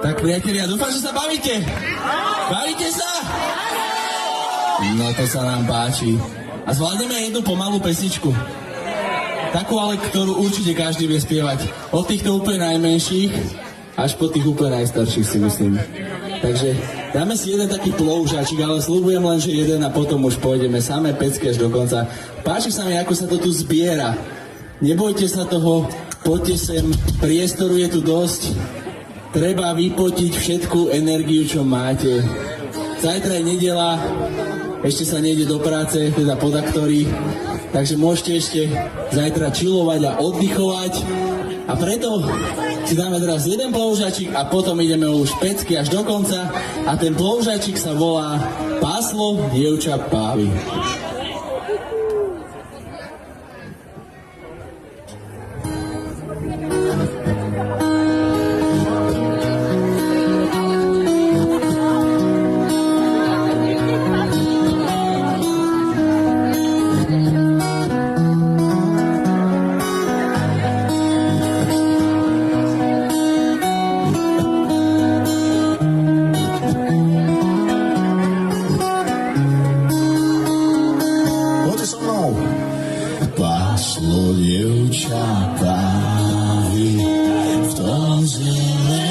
Tak priatelia, dúfam, že sa bavíte. Bavíte sa? No to sa nám páči. A zvládneme jednu pomalú pesničku. Takú ale, ktorú určite každý vie spievať. Od týchto úplne najmenších až po tých úplne najstarších, si myslím. Takže dáme si jeden taký ploužačik, ale sľubujem len, že jeden a potom už pôjdeme samé pecky až do konca. Páči sa mi, ako sa to tu zbiera. Nebojte sa toho, poďte sem, priestoru je tu dosť. Treba vypotiť všetku energiu, čo máte. Zajtra je nedeľa, ešte sa nejde do práce, teda podaktori, takže môžete ešte zajtra chillovať a oddychovať. A preto si dáme teraz jeden ploužačik a potom ideme už pecky až do konca. A ten ploužačik sa volá Páslo dievča pávy. Páslo dievča pávy.